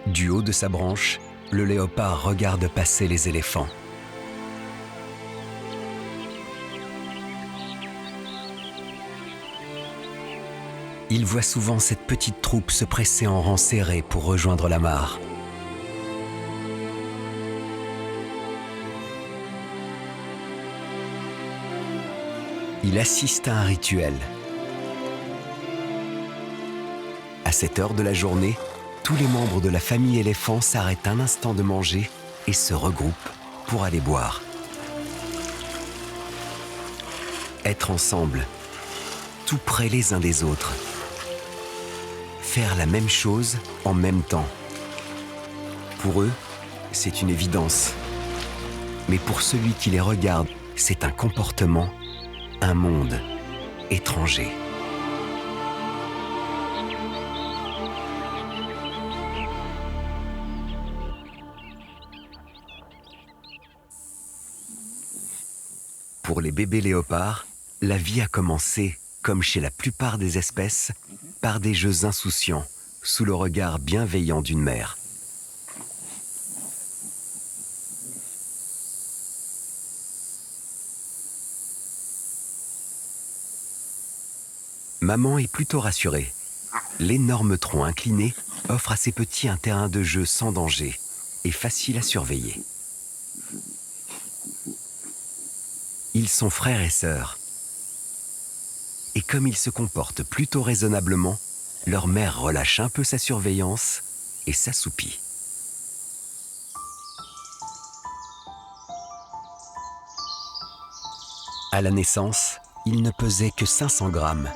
Du haut de sa branche, le léopard regarde passer les éléphants. Il voit souvent cette petite troupe se presser en rang serré pour rejoindre la mare. Il assiste à un rituel. À cette heure de la journée, tous les membres de la famille éléphant s'arrêtent un instant de manger et se regroupent pour aller boire. Être ensemble, tout près les uns des autres. Faire la même chose en même temps. Pour eux, c'est une évidence. Mais pour celui qui les regarde, c'est un comportement, un monde étranger. Pour les bébés léopards, la vie a commencé, comme chez la plupart des espèces, par des jeux insouciants, sous le regard bienveillant d'une mère. Maman est plutôt rassurée. L'énorme tronc incliné offre à ses petits un terrain de jeu sans danger et facile à surveiller. Ils sont frères et sœurs. Et comme ils se comportent plutôt raisonnablement, leur mère relâche un peu sa surveillance et s'assoupit. À la naissance, ils ne pesaient que 500 grammes.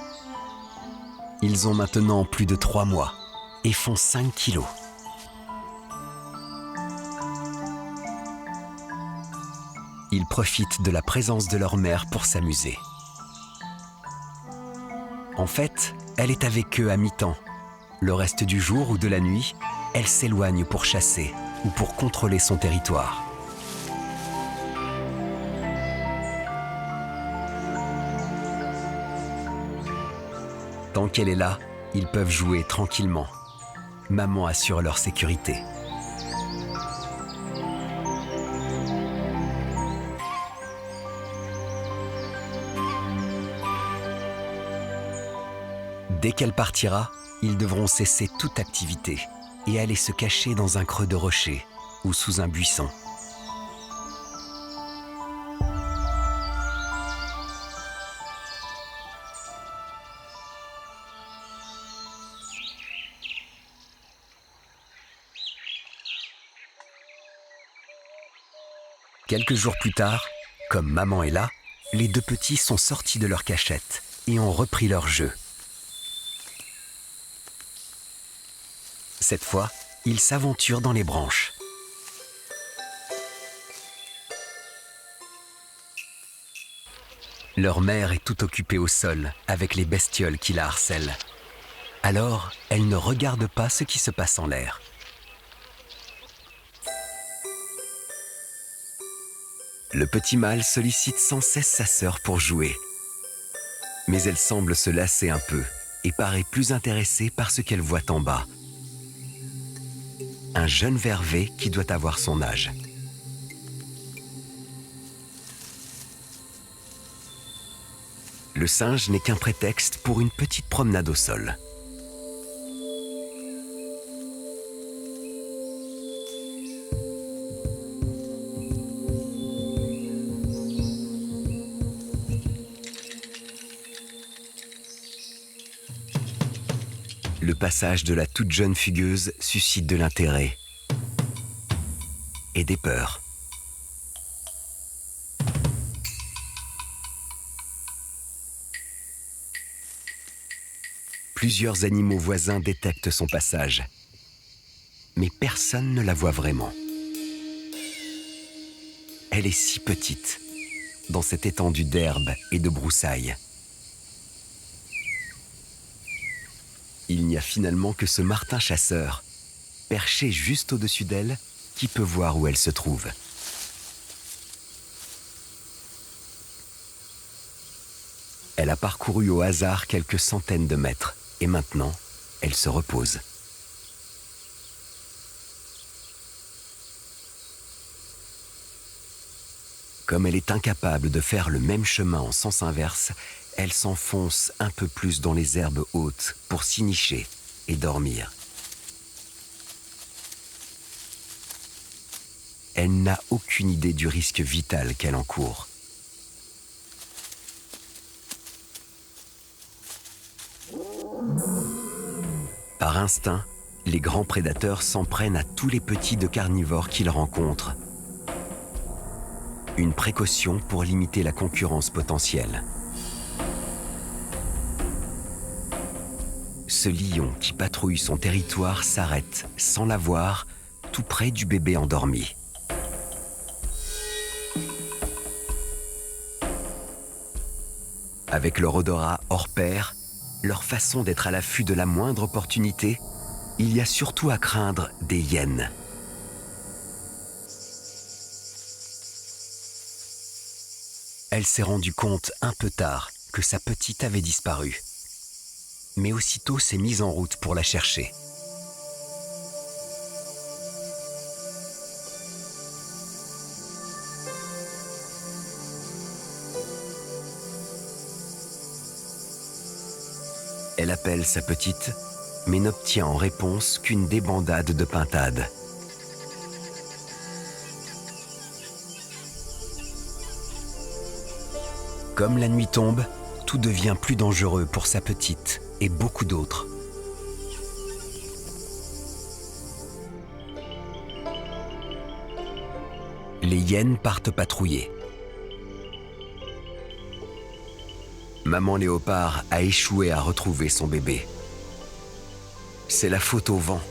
Ils ont maintenant plus de 3 mois et font 5 kilos. Ils profitent de la présence de leur mère pour s'amuser. En fait, elle est avec eux à mi-temps. Le reste du jour ou de la nuit, elle s'éloigne pour chasser ou pour contrôler son territoire. Tant qu'elle est là, ils peuvent jouer tranquillement. Maman assure leur sécurité. Dès qu'elle partira, ils devront cesser toute activité et aller se cacher dans un creux de rocher ou sous un buisson. Quelques jours plus tard, comme maman est là, les deux petits sont sortis de leur cachette et ont repris leur jeu. Cette fois, ils s'aventurent dans les branches. Leur mère est tout occupée au sol avec les bestioles qui la harcèlent. Alors, elle ne regarde pas ce qui se passe en l'air. Le petit mâle sollicite sans cesse sa sœur pour jouer. Mais elle semble se lasser un peu et paraît plus intéressée par ce qu'elle voit en bas. Un jeune vervet qui doit avoir son âge. Le singe n'est qu'un prétexte pour une petite promenade au sol. Le passage de la toute jeune fugueuse suscite de l'intérêt et des peurs. Plusieurs animaux voisins détectent son passage, mais personne ne la voit vraiment. Elle est si petite, dans cette étendue d'herbe et de broussailles. Il n'y a finalement que ce martin chasseur, perché juste au-dessus d'elle, qui peut voir où elle se trouve. Elle a parcouru au hasard quelques centaines de mètres, et maintenant, elle se repose. Comme elle est incapable de faire le même chemin en sens inverse, elle s'enfonce un peu plus dans les herbes hautes pour s'y nicher et dormir. Elle n'a aucune idée du risque vital qu'elle encourt. Par instinct, les grands prédateurs s'en prennent à tous les petits de carnivores qu'ils rencontrent. Une précaution pour limiter la concurrence potentielle. Ce lion qui patrouille son territoire s'arrête, sans la voir, tout près du bébé endormi. Avec leur odorat hors pair, leur façon d'être à l'affût de la moindre opportunité, il y a surtout à craindre des hyènes. Elle s'est rendue compte un peu tard que sa petite avait disparu, mais aussitôt s'est mise en route pour la chercher. Elle appelle sa petite, mais n'obtient en réponse qu'une débandade de pintades. Comme la nuit tombe, tout devient plus dangereux pour sa petite et beaucoup d'autres. Les hyènes partent patrouiller. Maman léopard a échoué à retrouver son bébé. C'est la faute au vent,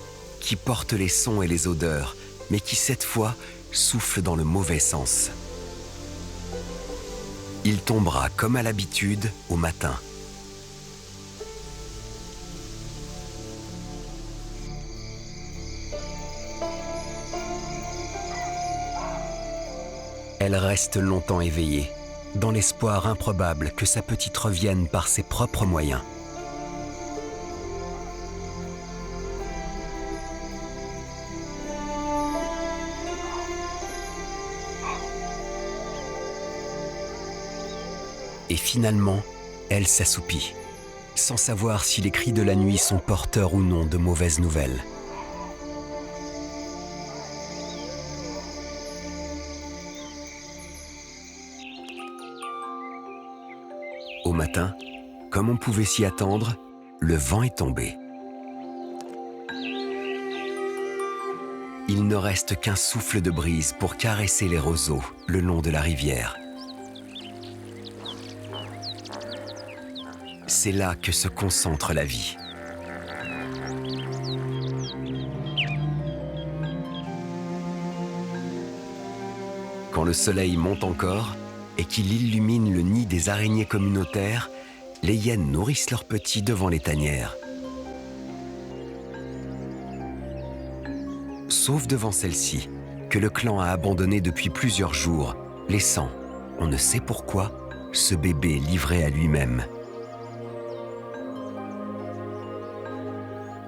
qui porte les sons et les odeurs, mais qui cette fois souffle dans le mauvais sens. Il tombera comme à l'habitude au matin. Elle reste longtemps éveillée, dans l'espoir improbable que sa petite revienne par ses propres moyens. Et finalement, elle s'assoupit, sans savoir si les cris de la nuit sont porteurs ou non de mauvaises nouvelles. Au matin, comme on pouvait s'y attendre, le vent est tombé. Il ne reste qu'un souffle de brise pour caresser les roseaux le long de la rivière. C'est là que se concentre la vie. Quand le soleil monte encore et qu'il illumine le nid des araignées communautaires, les hyènes nourrissent leurs petits devant les tanières. Sauf devant celle-ci, que le clan a abandonnée depuis plusieurs jours, laissant, on ne sait pourquoi, ce bébé livré à lui-même.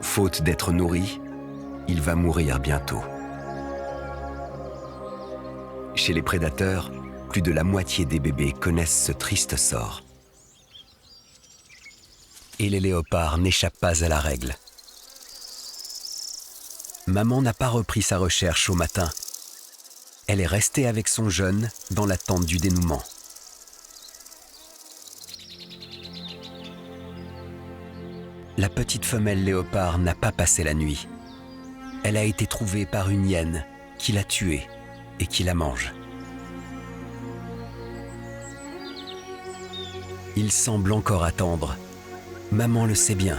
Faute d'être nourri, il va mourir bientôt. Chez les prédateurs, plus de la moitié des bébés connaissent ce triste sort. Et les léopards n'échappent pas à la règle. Maman n'a pas repris sa recherche au matin. Elle est restée avec son jeune dans l'attente du dénouement. La petite femelle léopard n'a pas passé la nuit. Elle a été trouvée par une hyène qui l'a tuée et qui la mange. Il semble encore attendre. Maman le sait bien.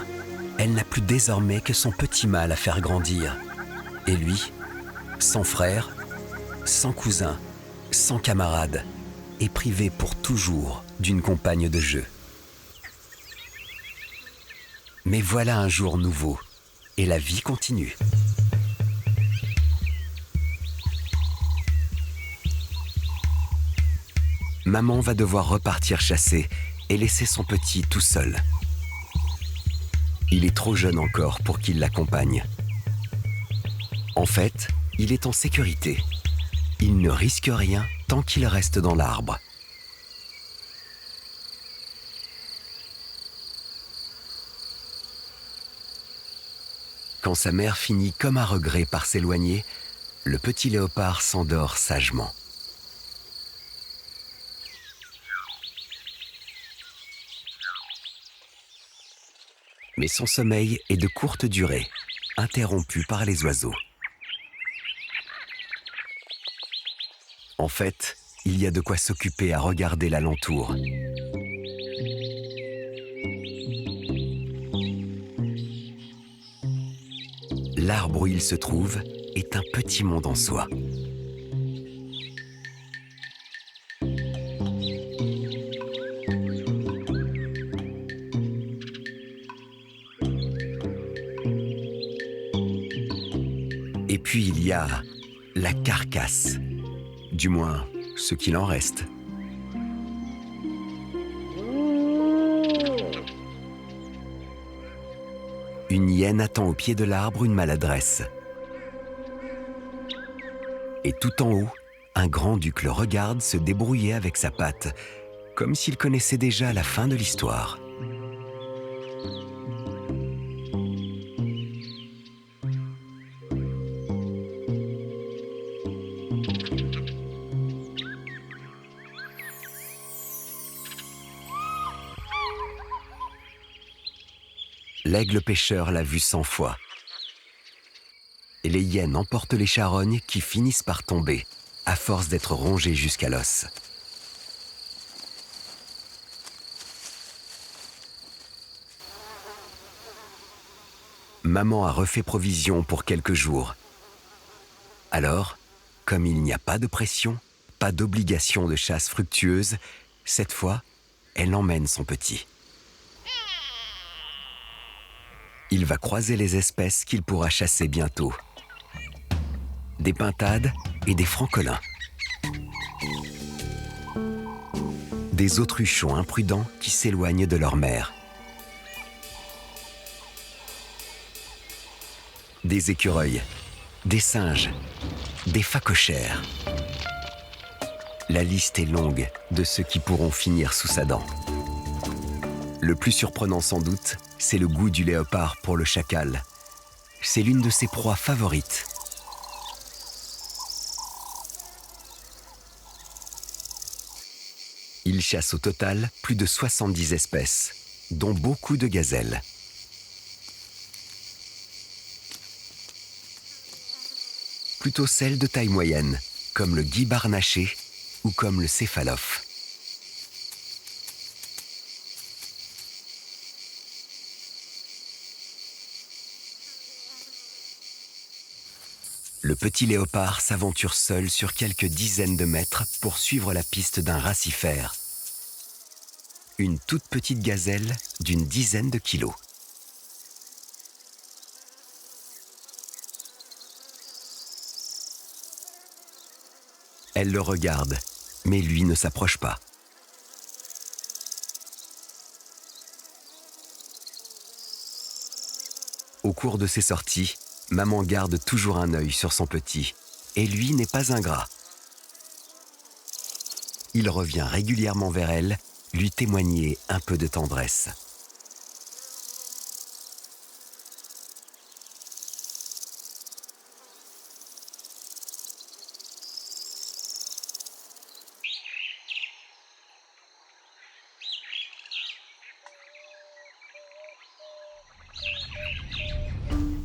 Elle n'a plus désormais que son petit mâle à faire grandir. Et lui, sans frère, sans cousin, sans camarade, est privé pour toujours d'une compagne de jeu. Mais voilà un jour nouveau, et la vie continue. Maman va devoir repartir chasser et laisser son petit tout seul. Il est trop jeune encore pour qu'il l'accompagne. En fait, il est en sécurité. Il ne risque rien tant qu'il reste dans l'arbre. Quand sa mère finit comme à regret par s'éloigner, le petit léopard s'endort sagement. Mais son sommeil est de courte durée, interrompu par les oiseaux. En fait, il y a de quoi s'occuper à regarder l'alentour. L'arbre où il se trouve est un petit monde en soi. Et puis il y a la carcasse, du moins ce qu'il en reste. Une hyène attend au pied de l'arbre une maladresse. Et tout en haut, un grand-duc le regarde se débrouiller avec sa patte, comme s'il connaissait déjà la fin de l'histoire. L'aigle pêcheur l'a vu 100 fois. Et les hyènes emportent les charognes qui finissent par tomber, à force d'être rongées jusqu'à l'os. Maman a refait provision pour quelques jours. Alors, comme il n'y a pas de pression, pas d'obligation de chasse fructueuse, cette fois, elle emmène son petit. Il va croiser les espèces qu'il pourra chasser bientôt. Des pintades et des francolins. Des autruchons imprudents qui s'éloignent de leur mère. Des écureuils, des singes, des phacochères. La liste est longue de ceux qui pourront finir sous sa dent. Le plus surprenant sans doute, c'est le goût du léopard pour le chacal. C'est l'une de ses proies favorites. Il chasse au total plus de 70 espèces, dont beaucoup de gazelles. Plutôt celles de taille moyenne, comme le gui barnaché ou comme le céphalophe. Le petit léopard s'aventure seul sur quelques dizaines de mètres pour suivre la piste d'un racifère. Une toute petite gazelle d'une dizaine de kilos. Elle le regarde, mais lui ne s'approche pas. Au cours de ses sorties, maman garde toujours un œil sur son petit, et lui n'est pas ingrat. Il revient régulièrement vers elle, lui témoigner un peu de tendresse.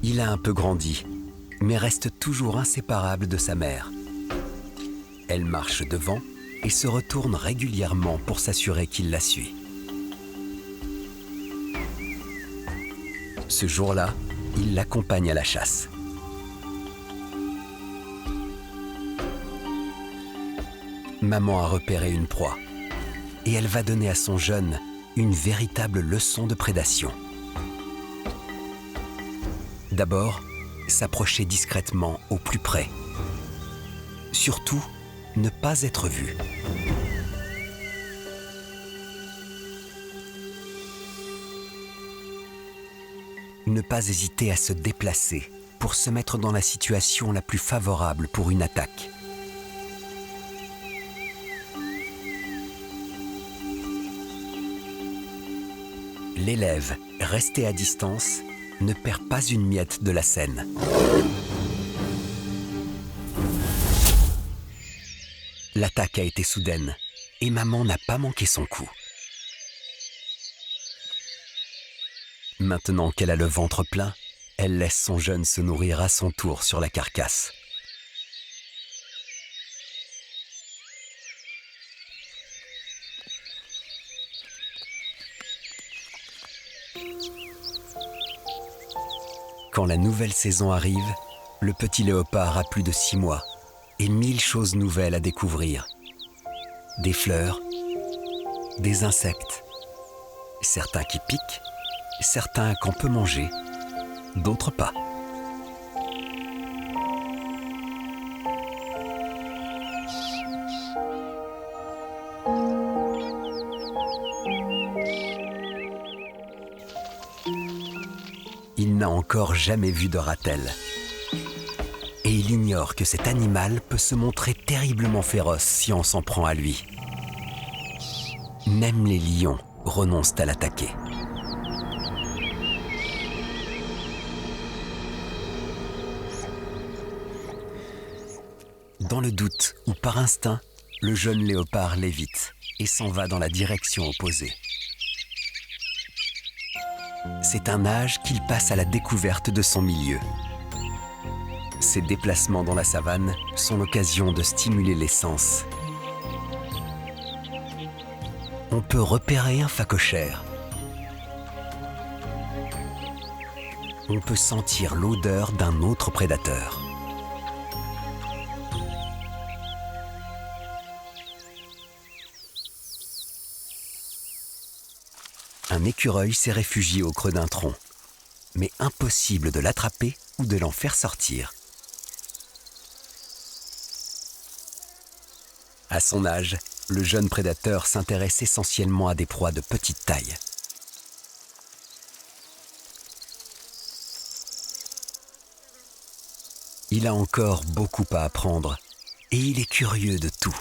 Il a un peu grandi, mais reste toujours inséparable de sa mère. Elle marche devant et se retourne régulièrement pour s'assurer qu'il la suit. Ce jour-là, il l'accompagne à la chasse. Maman a repéré une proie et elle va donner à son jeune une véritable leçon de prédation. D'abord, s'approcher discrètement au plus près. Surtout, ne pas être vu. Ne pas hésiter à se déplacer pour se mettre dans la situation la plus favorable pour une attaque. L'élève, resté à distance, ne perd pas une miette de la scène. L'attaque a été soudaine et maman n'a pas manqué son coup. Maintenant qu'elle a le ventre plein, elle laisse son jeune se nourrir à son tour sur la carcasse. Quand la nouvelle saison arrive, le petit léopard a plus de 6 mois et 1000 choses nouvelles à découvrir. Des fleurs, des insectes, certains qui piquent, certains qu'on peut manger, d'autres pas. Il n'a encore jamais vu de ratel. Et il ignore que cet animal peut se montrer terriblement féroce si on s'en prend à lui. Même les lions renoncent à l'attaquer. Dans le doute ou par instinct, le jeune léopard l'évite et s'en va dans la direction opposée. C'est un âge qu'il passe à la découverte de son milieu. Ces déplacements dans la savane sont l'occasion de stimuler les sens. On peut repérer un phacochère. On peut sentir l'odeur d'un autre prédateur. Un écureuil s'est réfugié au creux d'un tronc, mais impossible de l'attraper ou de l'en faire sortir. À son âge, le jeune prédateur s'intéresse essentiellement à des proies de petite taille. Il a encore beaucoup à apprendre et il est curieux de tout.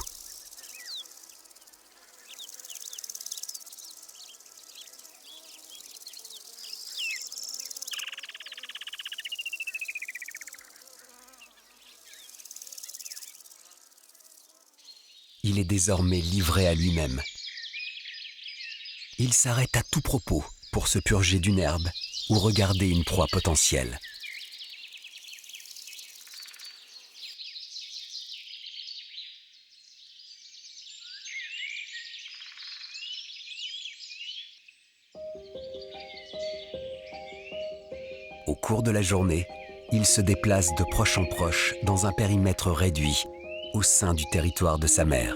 Il est désormais livré à lui-même. Il s'arrête à tout propos pour se purger d'une herbe ou regarder une proie potentielle. Au cours de la journée, il se déplace de proche en proche dans un périmètre réduit au sein du territoire de sa mère.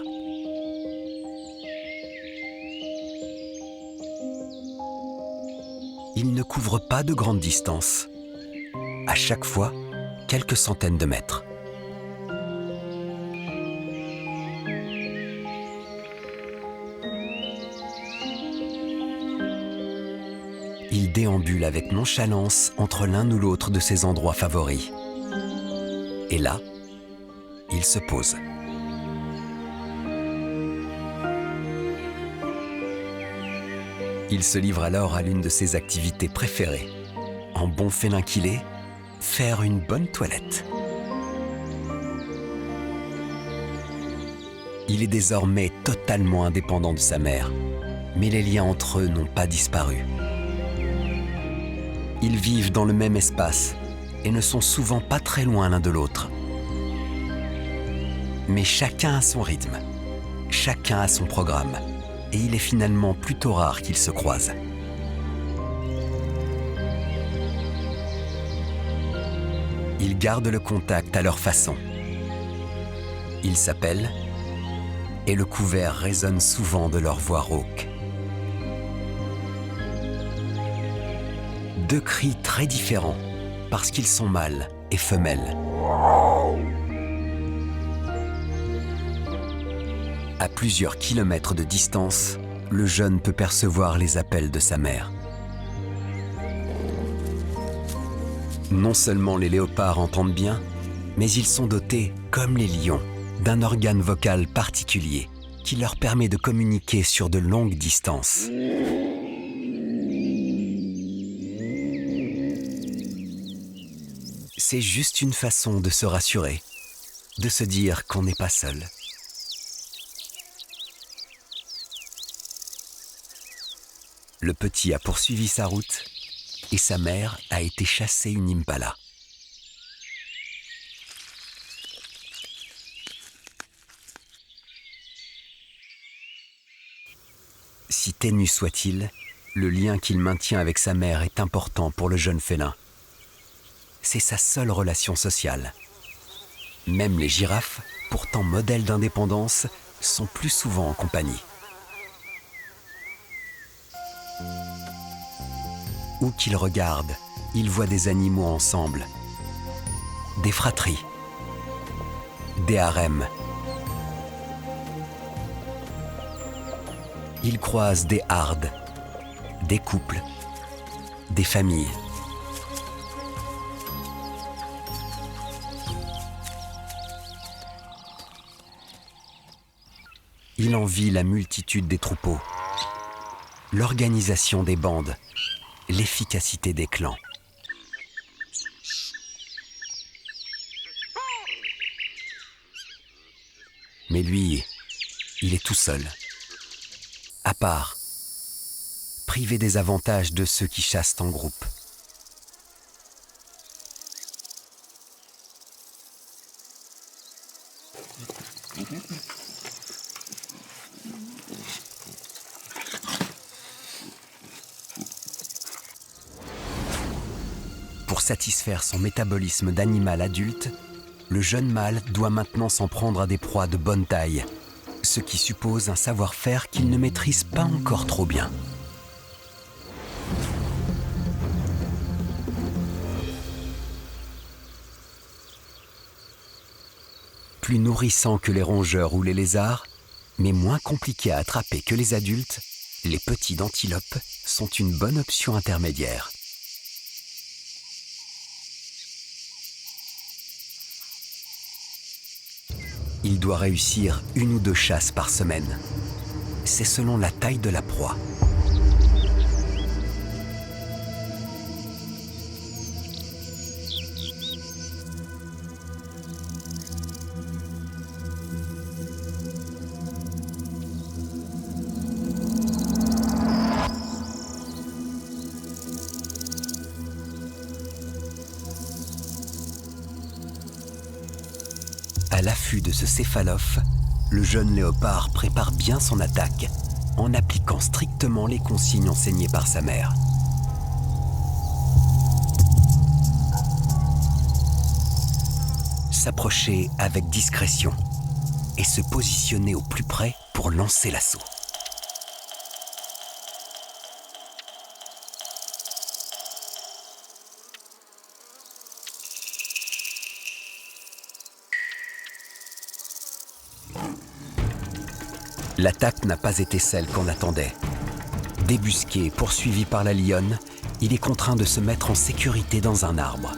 Il ne couvre pas de grandes distances. À chaque fois, quelques centaines de mètres. Il déambule avec nonchalance entre l'un ou l'autre de ses endroits favoris. Et là, il se pose. Il se livre alors à l'une de ses activités préférées. En bon félin qu'il est, faire une bonne toilette. Il est désormais totalement indépendant de sa mère, mais les liens entre eux n'ont pas disparu. Ils vivent dans le même espace et ne sont souvent pas très loin l'un de l'autre. Mais chacun a son rythme, chacun a son programme, et il est finalement plutôt rare qu'ils se croisent. Ils gardent le contact à leur façon. Ils s'appellent, et le couvert résonne souvent de leur voix rauque. Deux cris très différents, parce qu'ils sont mâles et femelles. À plusieurs kilomètres de distance, le jeune peut percevoir les appels de sa mère. Non seulement les léopards entendent bien, mais ils sont dotés, comme les lions, d'un organe vocal particulier, qui leur permet de communiquer sur de longues distances. C'est juste une façon de se rassurer, de se dire qu'on n'est pas seul. Le petit a poursuivi sa route et sa mère a été chasser une impala. Si ténu soit-il, le lien qu'il maintient avec sa mère est important pour le jeune félin. C'est sa seule relation sociale. Même les girafes, pourtant modèles d'indépendance, sont plus souvent en compagnie. Où qu'il regarde, il voit des animaux ensemble. Des fratries, des harems. Il croise des hardes, des couples, des familles. Il envie la multitude des troupeaux, l'organisation des bandes, l'efficacité des clans. Mais lui, il est tout seul, à part, privé des avantages de ceux qui chassent en groupe. Pour satisfaire son métabolisme d'animal adulte, le jeune mâle doit maintenant s'en prendre à des proies de bonne taille, ce qui suppose un savoir-faire qu'il ne maîtrise pas encore trop bien. Plus nourrissant que les rongeurs ou les lézards, mais moins compliqué à attraper que les adultes, les petits d'antilope sont une bonne option intermédiaire. Il doit réussir 1 ou 2 chasses par semaine. C'est selon la taille de la proie. À l'affût de ce céphalophe, le jeune léopard prépare bien son attaque en appliquant strictement les consignes enseignées par sa mère. S'approcher avec discrétion et se positionner au plus près pour lancer l'assaut. L'attaque n'a pas été celle qu'on attendait. Débusqué et poursuivi par la lionne, il est contraint de se mettre en sécurité dans un arbre.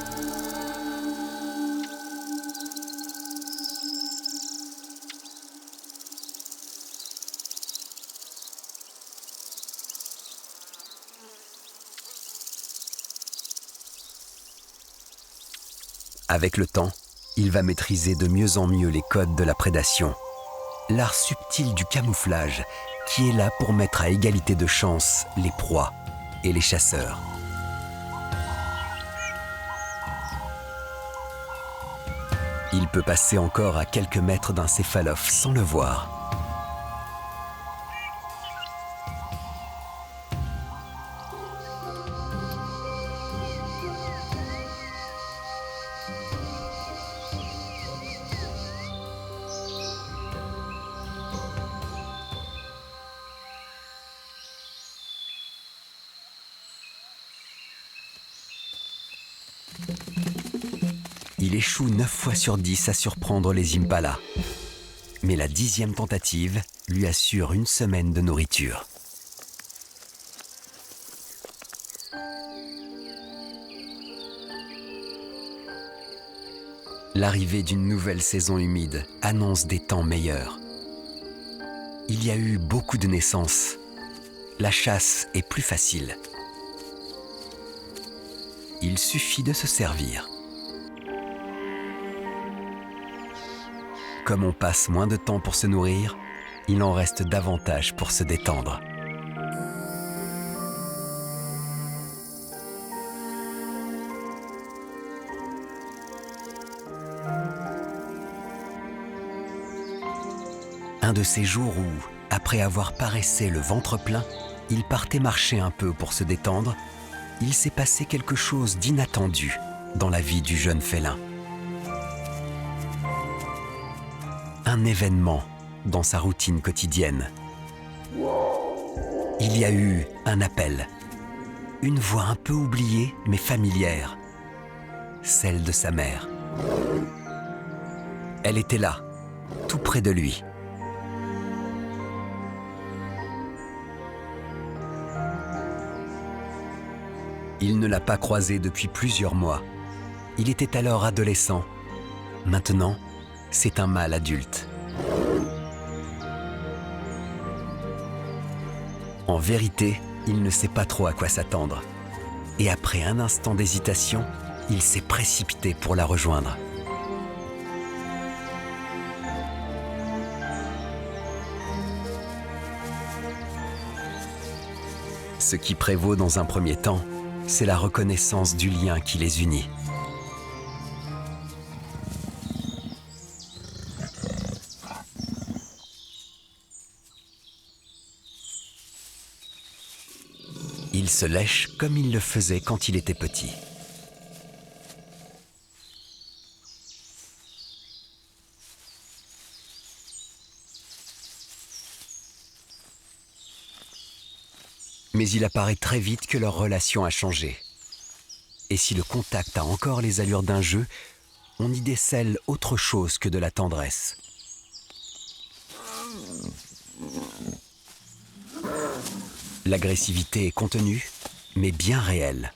Avec le temps, il va maîtriser de mieux en mieux les codes de la prédation. L'art subtil du camouflage qui est là pour mettre à égalité de chance les proies et les chasseurs. Il peut passer encore à quelques mètres d'un céphalophe sans le voir. Il échoue 9 fois sur 10 à surprendre les impalas. Mais la 10e tentative lui assure 1 semaine de nourriture. L'arrivée d'une nouvelle saison humide annonce des temps meilleurs. Il y a eu beaucoup de naissances. La chasse est plus facile. Il suffit de se servir. comme on passe moins de temps pour se nourrir, il en reste davantage pour se détendre. Un de ces jours où, après avoir paraissé le ventre plein, il partait marcher un peu pour se détendre, il s'est passé quelque chose d'inattendu dans la vie du jeune félin. Un événement dans sa routine quotidienne. Il y a eu un appel, une voix un peu oubliée mais familière, celle de sa mère. Elle était là, tout près de lui. Il ne l'a pas croisée depuis plusieurs mois. Il était alors adolescent. Maintenant, c'est un mâle adulte. En vérité, il ne sait pas trop à quoi s'attendre. Et après un instant d'hésitation, il s'est précipité pour la rejoindre. Ce qui prévaut dans un premier temps, c'est la reconnaissance du lien qui les unit. Il se lèche comme il le faisait quand il était petit. Mais il apparaît très vite que leur relation a changé. Et si le contact a encore les allures d'un jeu, on y décèle autre chose que de la tendresse. L'agressivité est contenue, mais bien réelle.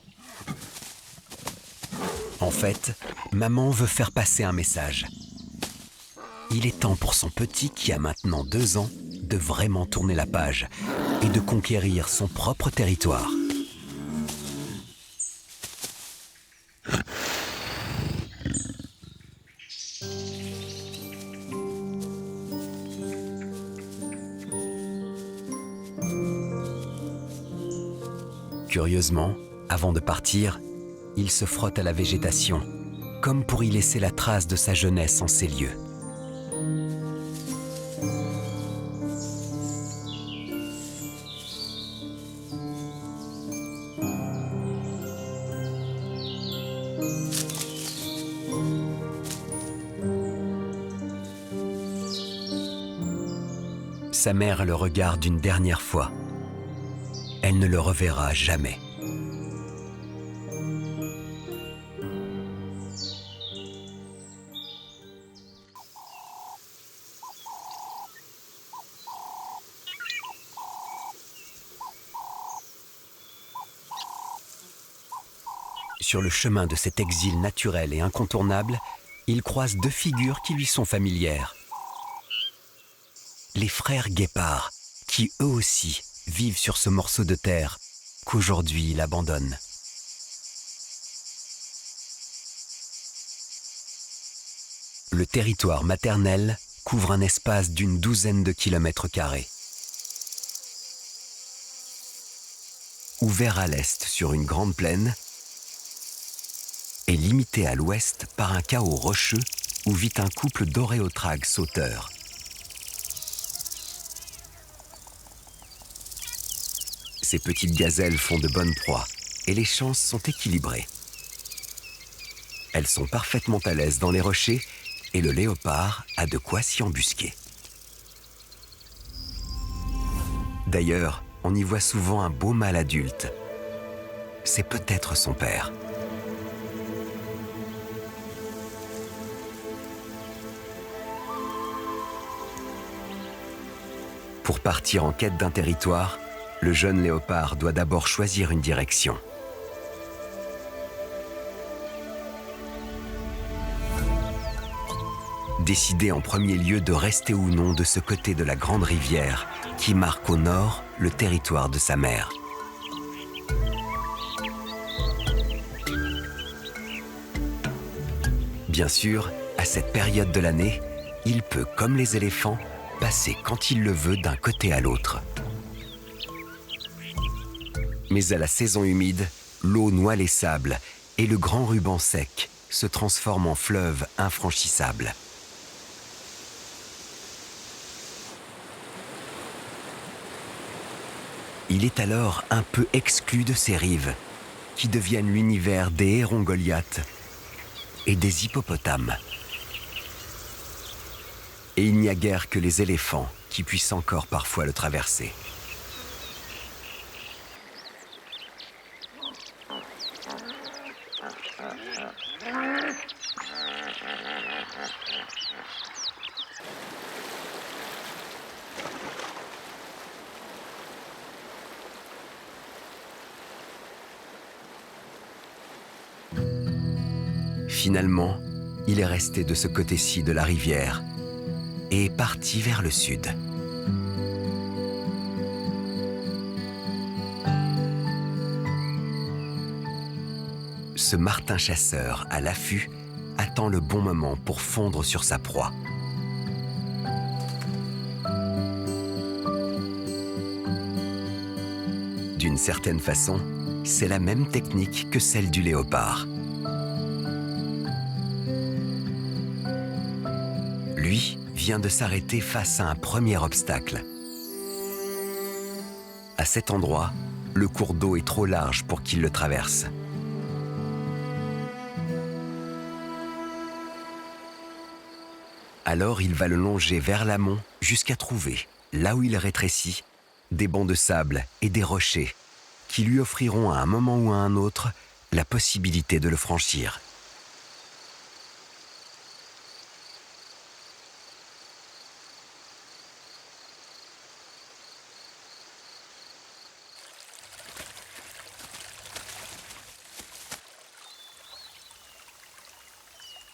En fait, maman veut faire passer un message. Il est temps pour son petit, qui a maintenant 2 ans, de vraiment tourner la page et de conquérir son propre territoire. Curieusement, avant de partir, il se frotte à la végétation, comme pour y laisser la trace de sa jeunesse en ces lieux. Sa mère le regarde une dernière fois. Elle ne le reverra jamais. Sur le chemin de cet exil naturel et incontournable, il croise 2 figures qui lui sont familières. Les frères Guépard, qui eux aussi vivent sur ce morceau de terre qu'aujourd'hui il abandonne. Le territoire maternel couvre un espace d'une 12aine de kilomètres carrés. Ouvert à l'est sur une grande plaine et limité à l'ouest par un chaos rocheux où vit un couple d'oréotragues sauteurs. Ces petites gazelles font de bonnes proies et les chances sont équilibrées. Elles sont parfaitement à l'aise dans les rochers et le léopard a de quoi s'y embusquer. D'ailleurs, on y voit souvent un beau mâle adulte. C'est peut-être son père. Pour partir en quête d'un territoire, le jeune léopard doit d'abord choisir une direction. Décider en premier lieu de rester ou non de ce côté de la grande rivière qui marque au nord le territoire de sa mère. Bien sûr, à cette période de l'année, Il peut, comme les éléphants, passer quand il le veut d'un côté à l'autre. Mais à la saison humide, l'eau noie les sables et le grand ruban sec se transforme en fleuve infranchissable. Il est alors un peu exclu de ces rives, qui deviennent l'univers des hérons Goliath et des hippopotames. Et il n'y a guère que les éléphants qui puissent encore parfois le traverser. Finalement, il est resté de ce côté-ci de la rivière et est parti vers le sud. Ce martin chasseur à l'affût attend le bon moment pour fondre sur sa proie. D'une certaine façon, c'est la même technique que celle du léopard. Lui vient de s'arrêter face à un premier obstacle. À cet endroit, le cours d'eau est trop large pour qu'il le traverse. Alors il va le longer vers l'amont jusqu'à trouver, là où il rétrécit, des bancs de sable et des rochers qui lui offriront à un moment ou à un autre la possibilité de le franchir.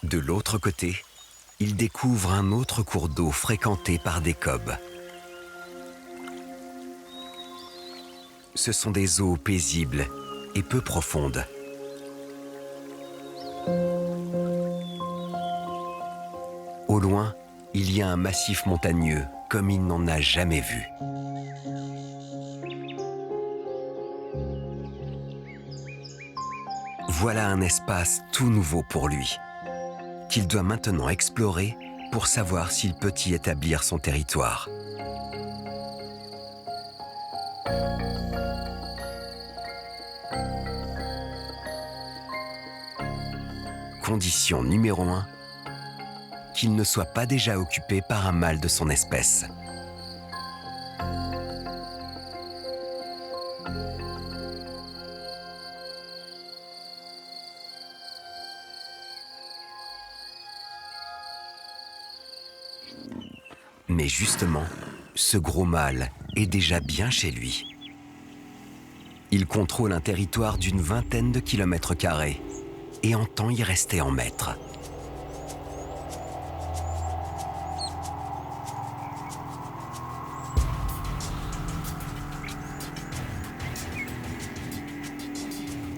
De l'autre côté, il découvre un autre cours d'eau fréquenté par des kobs. Ce sont des eaux paisibles et peu profondes. Au loin, il y a un massif montagneux comme il n'en a jamais vu. Voilà un espace tout nouveau pour lui, qu'il doit maintenant explorer pour savoir s'il peut y établir son territoire. Condition numéro 1, qu'il ne soit pas déjà occupé par un mâle de son espèce. Mais justement, ce gros mâle est déjà bien chez lui. Il contrôle un territoire d'une vingtaine de kilomètres carrés et entend y rester en maître.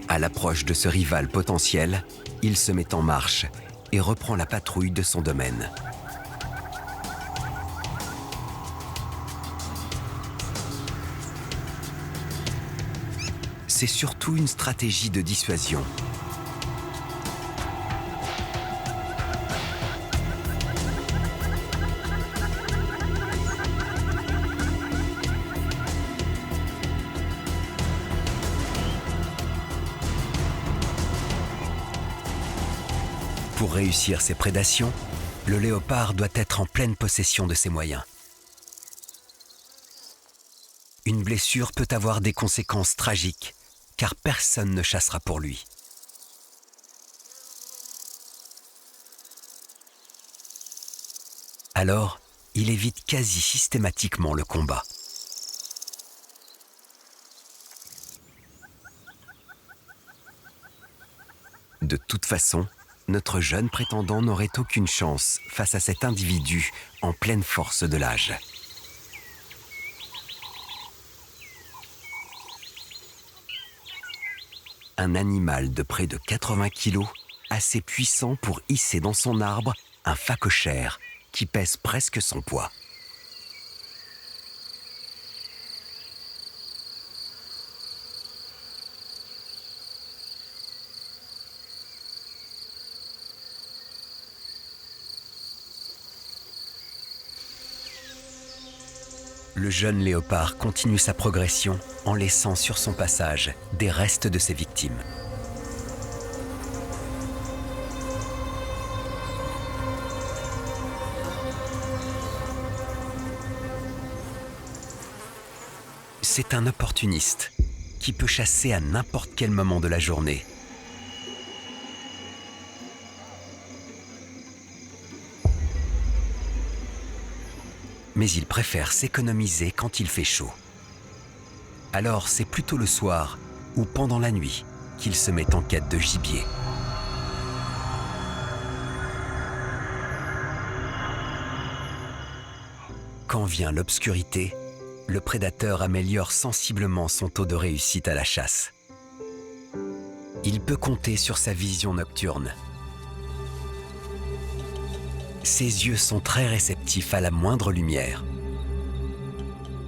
À l'approche de ce rival potentiel, il se met en marche et reprend la patrouille de son domaine. C'est surtout une stratégie de dissuasion. Pour réussir ses prédations, le léopard doit être en pleine possession de ses moyens. Une blessure peut avoir des conséquences tragiques, car personne ne chassera pour lui. Alors, il évite quasi systématiquement le combat. De toute façon, notre jeune prétendant n'aurait aucune chance face à cet individu en pleine force de l'âge. Un animal de près de 80 kilos, assez puissant pour hisser dans son arbre un phacochère, qui pèse presque son poids. Le jeune léopard continue sa progression en laissant sur son passage des restes de ses victimes. C'est un opportuniste qui peut chasser à n'importe quel moment de la journée. Mais il préfère s'économiser quand il fait chaud. Alors c'est plutôt le soir ou pendant la nuit qu'il se met en quête de gibier. Quand vient l'obscurité, le prédateur améliore sensiblement son taux de réussite à la chasse. Il peut compter sur sa vision nocturne. Ses yeux sont très réceptifs à la moindre lumière.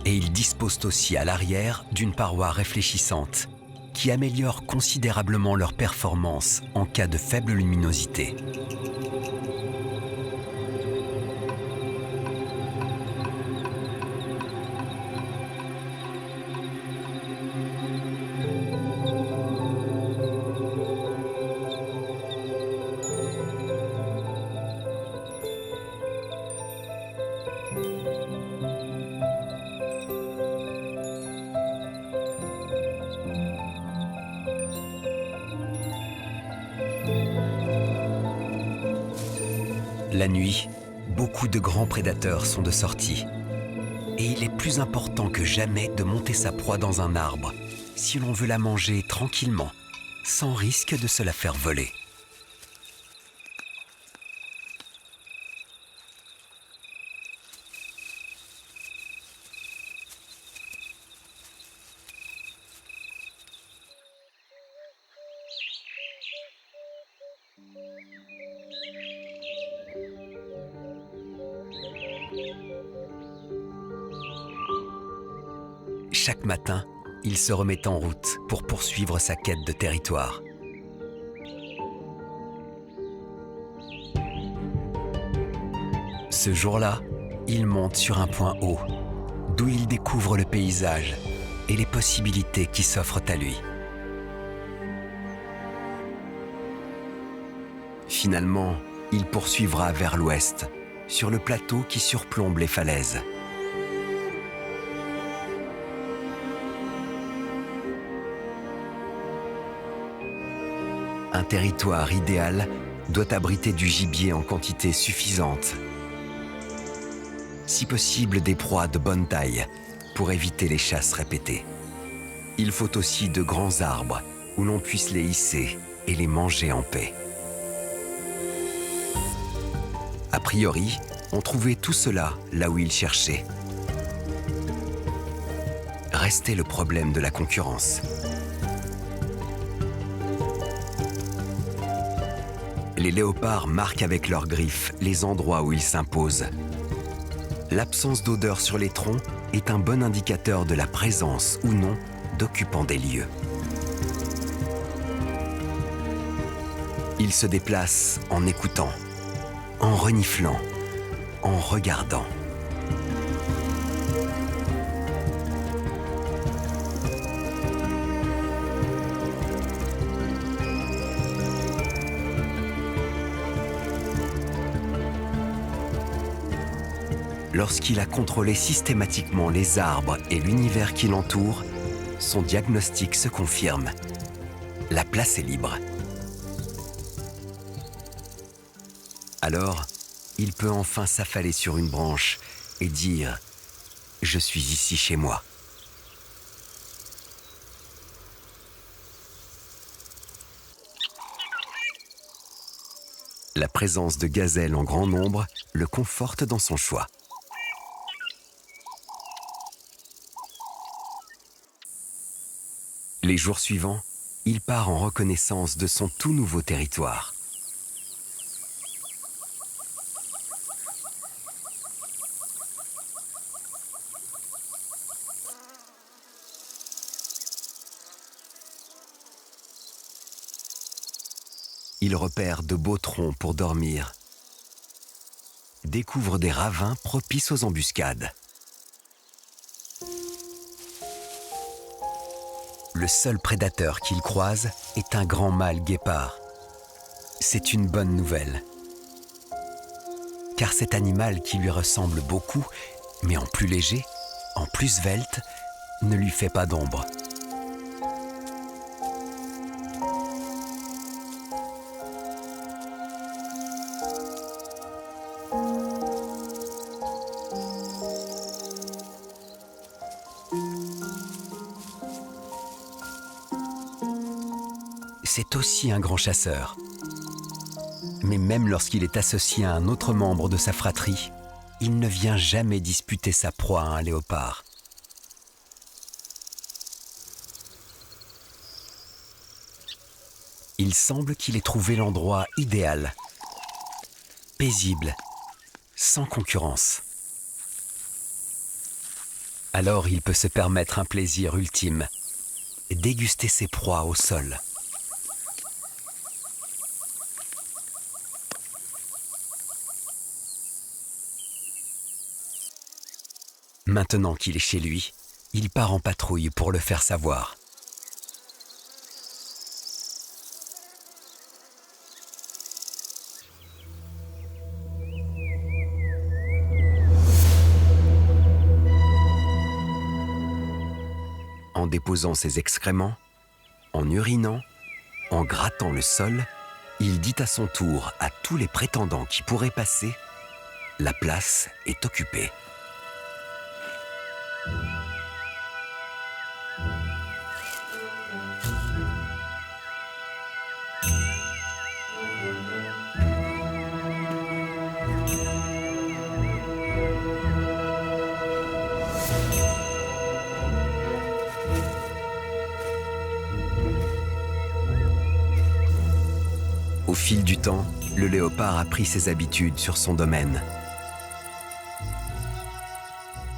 Et ils disposent aussi à l'arrière d'une paroi réfléchissante qui améliore considérablement leur performance en cas de faible luminosité. La nuit, beaucoup de grands prédateurs sont de sortie. Et il est plus important que jamais de monter sa proie dans un arbre si l'on veut la manger tranquillement, sans risque de se la faire voler. Chaque matin, il se remet en route pour poursuivre sa quête de territoire. Ce jour-là, il monte sur un point haut, d'où il découvre le paysage et les possibilités qui s'offrent à lui. Finalement, il poursuivra vers l'ouest, sur le plateau qui surplombe les falaises. Un territoire idéal doit abriter du gibier en quantité suffisante. Si possible, des proies de bonne taille pour éviter les chasses répétées. Il faut aussi de grands arbres où l'on puisse les hisser et les manger en paix. A priori, on trouvait tout cela là où il cherchait. Restait le problème de la concurrence. Les léopards marquent avec leurs griffes les endroits où ils s'imposent. L'absence d'odeur sur les troncs est un bon indicateur de la présence ou non d'occupants des lieux. Ils se déplacent en écoutant, en reniflant, en regardant. Lorsqu'il a contrôlé systématiquement les arbres et l'univers qui l'entoure, son diagnostic se confirme. La place est libre. Alors, il peut enfin s'affaler sur une branche et dire « Je suis ici chez moi ». La présence de gazelles en grand nombre le conforte dans son choix. Les jours suivants, il part en reconnaissance de son tout nouveau territoire. Il repère de beaux troncs pour dormir, découvre des ravins propices aux embuscades. Le seul prédateur qu'il croise est un grand mâle guépard. C'est une bonne nouvelle, car cet animal qui lui ressemble beaucoup, mais en plus léger, en plus svelte, ne lui fait pas d'ombre. C'est aussi un grand chasseur. Mais même lorsqu'il est associé à un autre membre de sa fratrie, il ne vient jamais disputer sa proie à un léopard. Il semble qu'il ait trouvé l'endroit idéal, paisible, sans concurrence. Alors il peut se permettre un plaisir ultime, déguster ses proies au sol. Maintenant qu'il est chez lui, il part en patrouille pour le faire savoir. En déposant ses excréments, en urinant, en grattant le sol, il dit à son tour à tous les prétendants qui pourraient passer « La place est occupée ». Au fil du temps, le léopard a pris ses habitudes sur son domaine.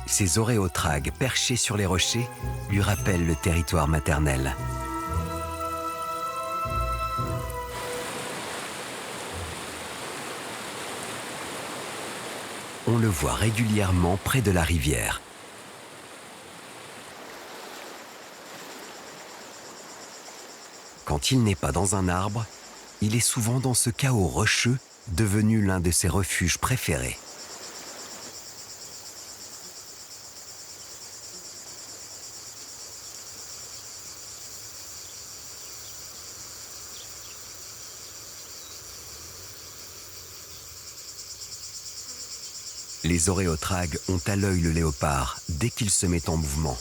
Ses oréotragues perchés sur les rochers lui rappellent le territoire maternel. On le voit régulièrement près de la rivière. Quand il n'est pas dans un arbre, il est souvent dans ce chaos rocheux devenu l'un de ses refuges préférés. Les oréotragues ont à l'œil le léopard dès qu'il se met en mouvement.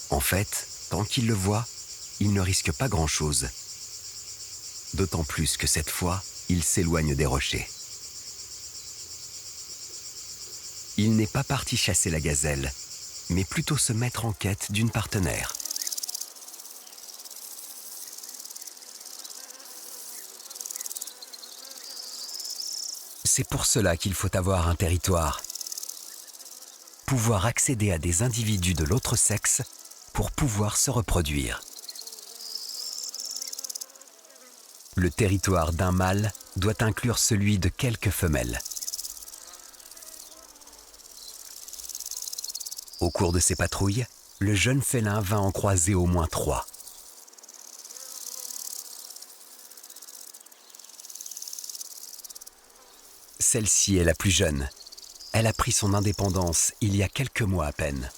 En fait, tant qu'il le voit, il ne risque pas grand-chose. D'autant plus que cette fois, il s'éloigne des rochers. Il n'est pas parti chasser la gazelle, mais plutôt se mettre en quête d'une partenaire. C'est pour cela qu'il faut avoir un territoire. Pouvoir accéder à des individus de l'autre sexe pour pouvoir se reproduire. Le territoire d'un mâle doit inclure celui de quelques femelles. Au cours de ses patrouilles, le jeune félin va en croiser au moins 3. Celle-ci est la plus jeune. Elle a pris son indépendance il y a quelques mois à peine.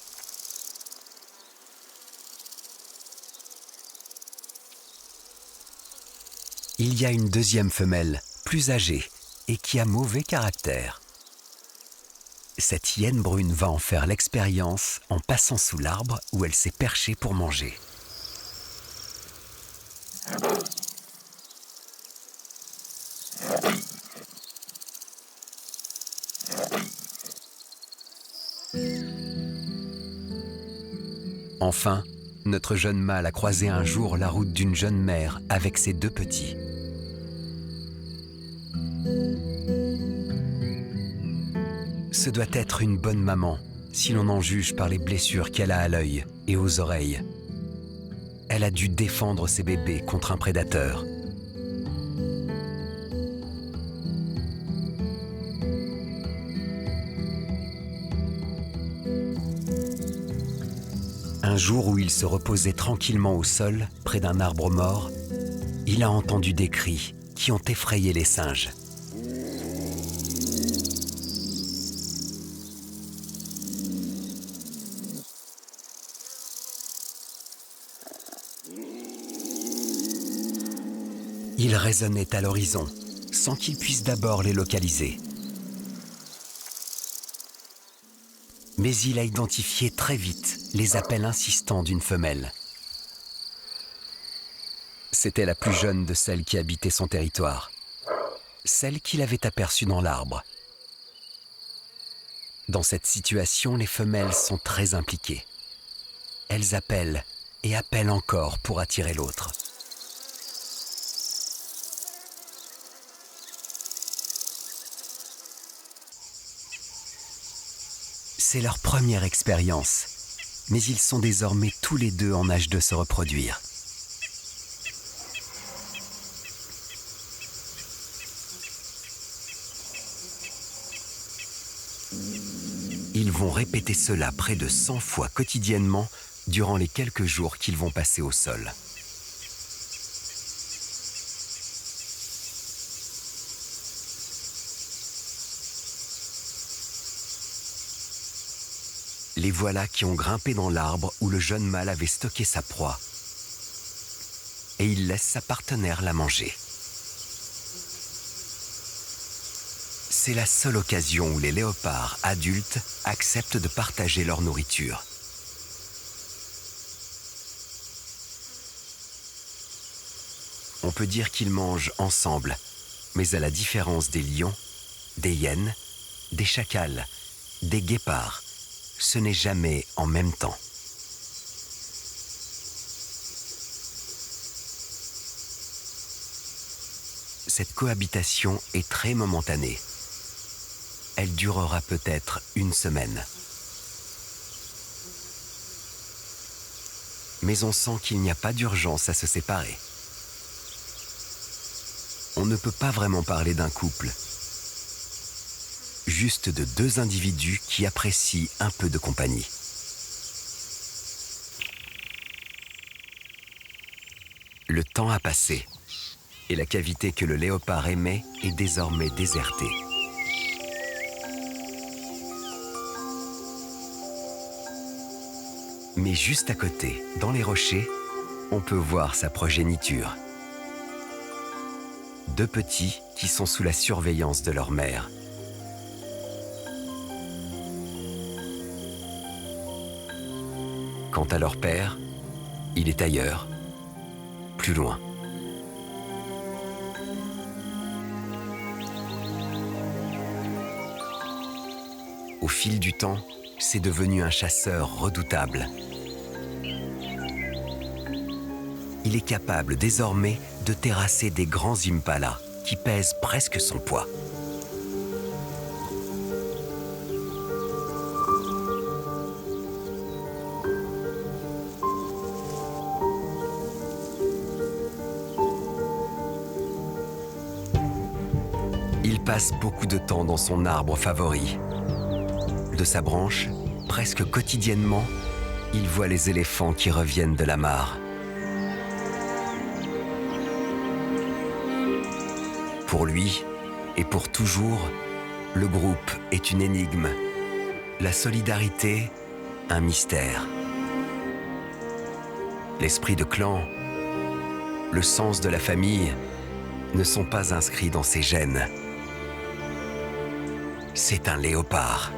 Il y a une deuxième femelle, plus âgée, et qui a mauvais caractère. Cette hyène brune va en faire l'expérience en passant sous l'arbre où elle s'est perchée pour manger. Enfin, notre jeune mâle a croisé un jour la route d'une jeune mère avec ses 2 petits. Ce doit être une bonne maman, si l'on en juge par les blessures qu'elle a à l'œil et aux oreilles. Elle a dû défendre ses bébés contre un prédateur. Un jour où il se reposait tranquillement au sol, près d'un arbre mort, il a entendu des cris qui ont effrayé les singes. Ils résonnaient à l'horizon, sans qu'il puisse d'abord les localiser. Mais il a identifié très vite les appels insistants d'une femelle. C'était la plus jeune de celles qui habitaient son territoire, celle qu'il avait aperçue dans l'arbre. Dans cette situation, les femelles sont très impliquées. Elles appellent et appellent encore pour attirer l'autre. C'est leur première expérience, mais ils sont désormais tous les deux en âge de se reproduire. Ils vont répéter cela près de 100 fois quotidiennement durant les quelques jours qu'ils vont passer au sol. Les voilà qui ont grimpé dans l'arbre où le jeune mâle avait stocké sa proie. Et il laisse sa partenaire la manger. C'est la seule occasion où les léopards adultes acceptent de partager leur nourriture. On peut dire qu'ils mangent ensemble, mais à la différence des lions, des hyènes, des chacals, des guépards, ce n'est jamais en même temps. Cette cohabitation est très momentanée. Elle durera peut-être une semaine. Mais on sent qu'il n'y a pas d'urgence à se séparer. On ne peut pas vraiment parler d'un couple. Juste de deux individus qui apprécient un peu de compagnie. Le temps a passé et la cavité que le léopard aimait est désormais désertée. Mais juste à côté, dans les rochers, on peut voir sa progéniture. Deux petits qui sont sous la surveillance de leur mère. Quant à leur père, il est ailleurs, plus loin. Au fil du temps, c'est devenu un chasseur redoutable. Il est capable désormais de terrasser des grands impalas qui pèsent presque son poids. Il passe beaucoup de temps dans son arbre favori. De sa branche, presque quotidiennement, il voit les éléphants qui reviennent de la mare. Pour lui, et pour toujours, le groupe est une énigme. La solidarité, un mystère. L'esprit de clan, le sens de la famille ne sont pas inscrits dans ses gènes. C'est un léopard.